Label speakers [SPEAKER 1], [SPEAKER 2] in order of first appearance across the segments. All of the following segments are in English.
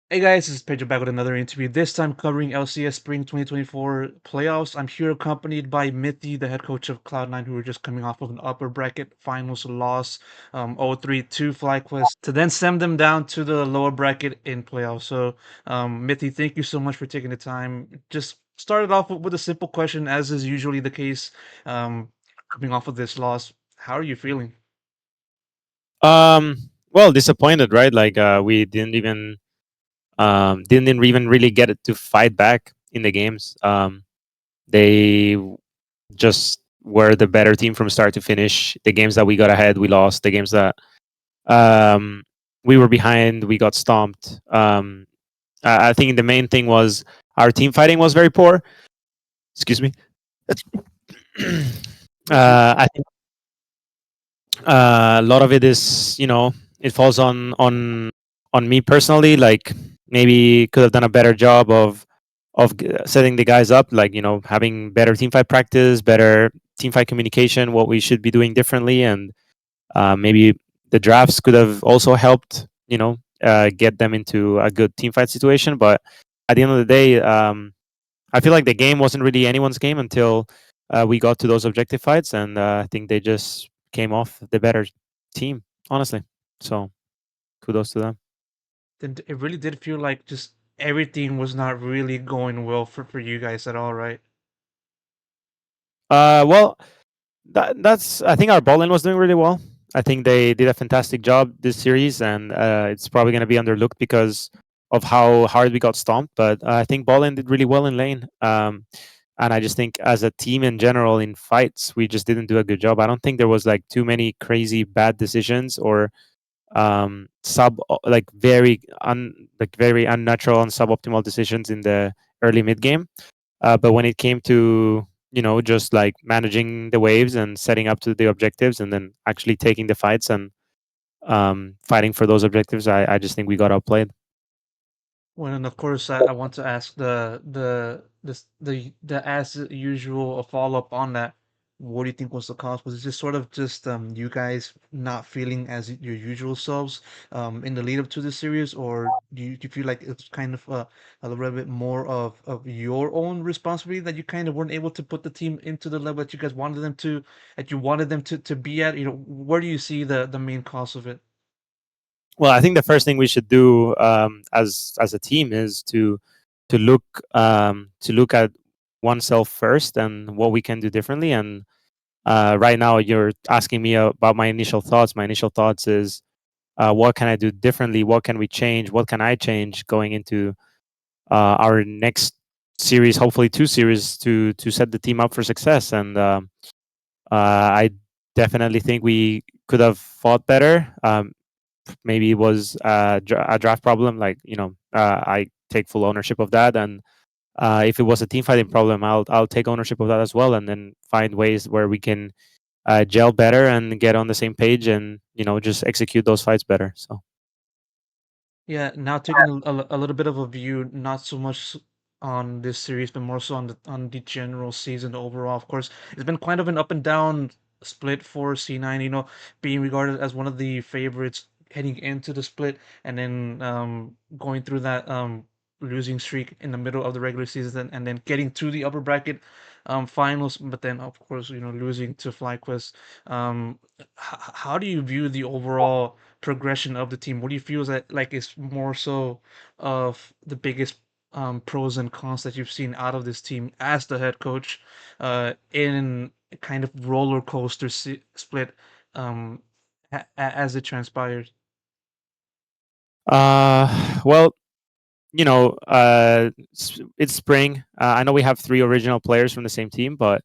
[SPEAKER 1] Hey guys, this is Pedro back with another interview. This time covering LCS Spring 2024 playoffs. I'm here accompanied by Mithy, the head coach of Cloud9, who are just coming off of an upper bracket finals loss, 0-3 to FlyQuest, to then send them down to the lower bracket in playoffs. So, Mithy, thank you so much for taking the time. Just started off with a simple question, as is usually the case. Coming off of this loss, how are you feeling?
[SPEAKER 2] Well, disappointed, right? Like we didn't even really get it to fight back in the games. They just were the better team from start to finish. The games that we got ahead, we lost. The games that um, we were behind, we got stomped. I think the main thing was our team fighting was very poor. Excuse me.
[SPEAKER 1] You're good.
[SPEAKER 2] I think a lot of it is, it falls on me personally. Like maybe could have done a better job of setting the guys up, like having better team fight practice, better team fight communication, what we should be doing differently, and maybe the drafts could have also helped, get them into a good team fight situation. But at the end of the day, I feel like the game wasn't really anyone's game until we got to those objective fights, and I think they just came off the better team, honestly. So kudos to them.
[SPEAKER 1] Then it really did feel like just everything was not really going well for you guys at all, right?
[SPEAKER 2] Well, that's I think our ball lane was doing really well. I think they did a fantastic job this series, and it's probably going to be underlooked because of how hard we got stomped. But I think ball lane did really well in lane. And I just think as a team in general in fights, we just didn't do a good job. I don't think there was like too many crazy bad decisions or like very unnatural and suboptimal decisions in the early mid game. But when it came to just like managing the waves and setting up to the objectives and then actually taking the fights and fighting for those objectives, I just think we got outplayed.
[SPEAKER 1] Well, and of course, I want to ask the as usual a follow up on that. What do you think was the cause? Was it just sort of just you guys not feeling as your usual selves in the lead up to the series, or do you feel like it's kind of a little bit more of your own responsibility that you kind of weren't able to put the team into the level that you guys wanted them to, that you wanted them to be at? Where do you see the main cause of it?
[SPEAKER 2] Well, I think the first thing we should do as a team is to look to look at oneself first and what we can do differently. And right now, you're asking me about my initial thoughts. My initial thoughts is what can I do differently? What can we change? What can I change going into our next series, hopefully two series, to set the team up for success. And I definitely think we could have fought better. Maybe it was a draft problem. Like I take full ownership of that. And if it was a team fighting problem, I'll take ownership of that as well, and then find ways where we can gel better and get on the same page, and just execute those fights better. So.
[SPEAKER 1] Yeah, now taking a little bit of a view, not so much on this series, but more so on the general season overall. Of course, it's been kind of an up and down split for C9. Being regarded as one of the favorites heading into the split, and then going through that losing streak in the middle of the regular season, and then getting to the upper bracket finals, but then of course losing to FlyQuest. How do you view the overall progression of the team? What do you feel is that like is more so of the biggest pros and cons that you've seen out of this team as the head coach in a kind of roller coaster split um, as it transpired?
[SPEAKER 2] Well, it's spring. I know we have three original players from the same team, but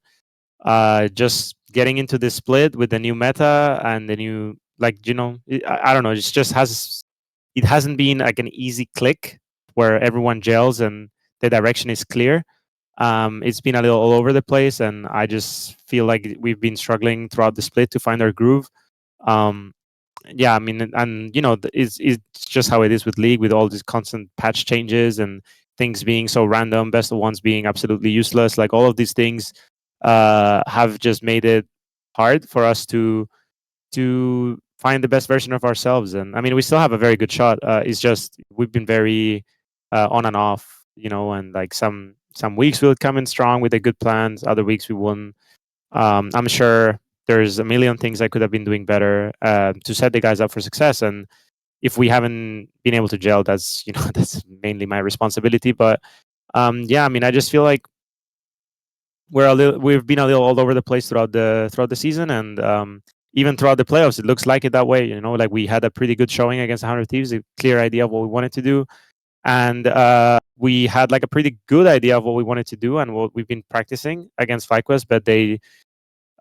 [SPEAKER 2] just getting into this split with the new meta and the new, like, I don't know. It hasn't been like an easy click where everyone gels and the direction is clear. It's been a little all over the place, and I just feel like we've been struggling throughout the split to find our groove. Um, yeah, I mean, and it's just how it is with league, with all these constant patch changes and things being so random, best of ones being absolutely useless. Like all of these things have just made it hard for us to find the best version of ourselves. And I mean, we still have a very good shot. It's just we've been very on and off, and like some weeks we'll come in strong with the good plans, other weeks we won't. I'm sure there's a million things I could have been doing better to set the guys up for success. And if we haven't been able to gel, that's that's mainly my responsibility. But yeah, I mean, I just feel like we've been a little all over the place throughout the season, and even throughout the playoffs, it looks like it that way. Like we had a pretty good showing against 100 Thieves, a clear idea of what we wanted to do, and we had like a pretty good idea of what we wanted to do and what we've been practicing against FlyQuest, but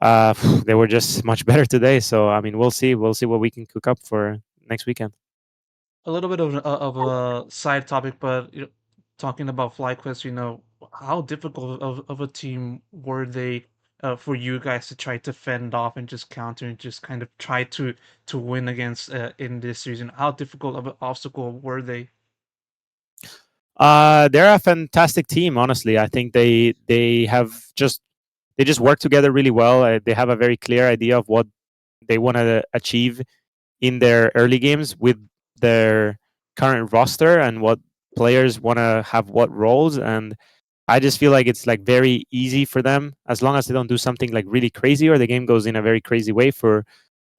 [SPEAKER 2] uh, they were just much better today. So I mean, we'll see what we can cook up for next weekend.
[SPEAKER 1] A little bit of a side topic, but talking about FlyQuest, how difficult of a team were they for you guys to try to fend off and just counter and just kind of try to win against in this season? How difficult of an obstacle were they?
[SPEAKER 2] They're a fantastic team. Honestly, I think they just work together really well. They have a very clear idea of what they want to achieve in their early games with their current roster and what players want to have what roles. And I just feel like it's like very easy for them, as long as they don't do something like really crazy or the game goes in a very crazy way, for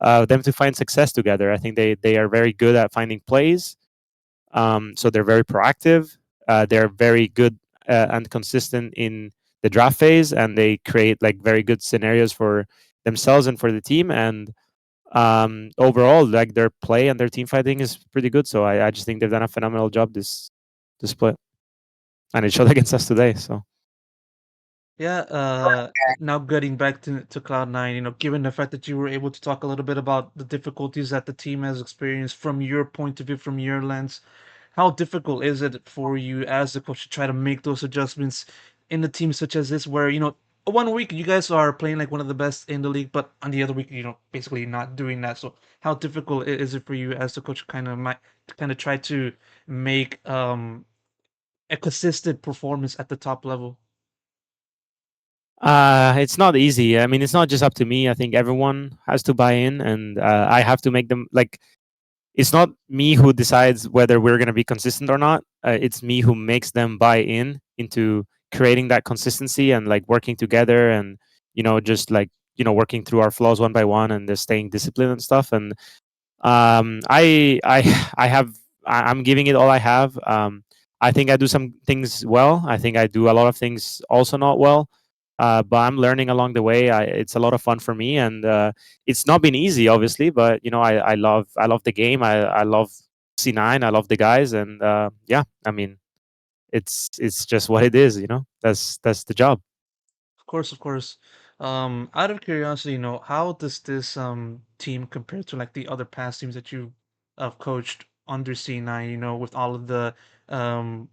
[SPEAKER 2] them to find success together. I think they are very good at finding plays. So they're very proactive. They're very good and consistent in the draft phase, and they create like very good scenarios for themselves and for the team. And overall, like their play and their team fighting is pretty good. So I just think they've done a phenomenal job this split, and it showed against us today. So
[SPEAKER 1] Yeah, now getting back to Cloud9, given the fact that you were able to talk a little bit about the difficulties that the team has experienced from your point of view, from your lens, how difficult is it for you as the coach to try to make those adjustments in a team such as this, where, one week you guys are playing like one of the best in the league, but on the other week, basically not doing that. So how difficult is it for you as the coach kind of try to make a consistent performance at the top level?
[SPEAKER 2] it's not easy. I mean, it's not just up to me. I think everyone has to buy in, and I have to make them like. It's not me who decides whether we're going to be consistent or not. It's me who makes them buy in into creating that consistency and like working together, and just like working through our flaws one by one and just staying disciplined and stuff. And I have I'm giving it all I have. I think I do some things well. I think I do a lot of things also not well. But I'm learning along the way. It's a lot of fun for me, and it's not been easy, obviously. But I love the game. I love C9. I love the guys, and yeah, I mean, it's just what it is. That's the job.
[SPEAKER 1] Of course, of course. Out of curiosity, how does this team compare to like the other past teams that you have coached under C9, with all of the um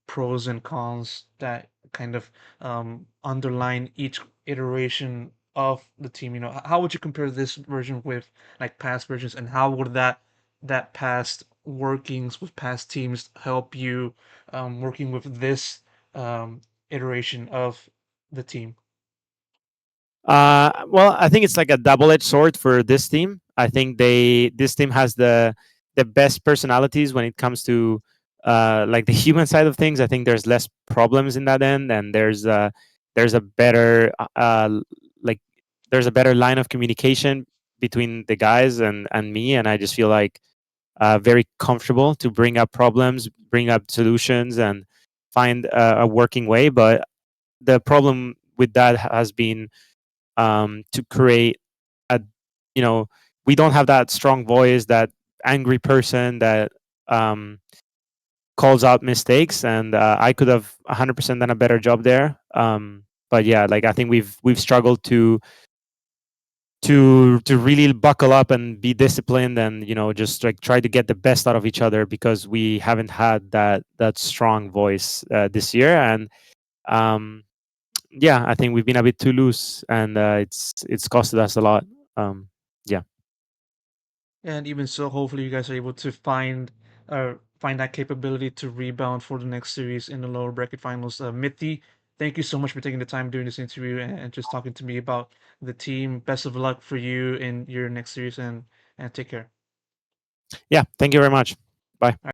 [SPEAKER 1] pros and cons that kind of underline each iteration of the team, how would you compare this version with like past versions, and how would that past workings with past teams help you working with this iteration of the team?
[SPEAKER 2] Well, I think it's like a double-edged sword for this team. I think this team has the best personalities when it comes to like the human side of things. I think there's less problems in that end, and there's a better like there's a better line of communication between the guys and me, and I just feel like very comfortable to bring up problems, bring up solutions, and find a working way. But the problem with that has been to create a you know we don't have that strong voice, that angry person that um, calls out mistakes, and I could have 100% done a better job there. But yeah, like I think we've struggled to really buckle up and be disciplined, and just like try to get the best out of each other, because we haven't had that strong voice this year. And um, yeah, I think we've been a bit too loose, and it's costed us a lot. Yeah.
[SPEAKER 1] And even so, hopefully you guys are able to find that capability to rebound for the next series in the lower bracket finals. Mithy, thank you so much for taking the time doing this interview and just talking to me about the team. Best of luck for you in your next series, and and take care.
[SPEAKER 2] Yeah, thank you very much. Bye.
[SPEAKER 1] All right.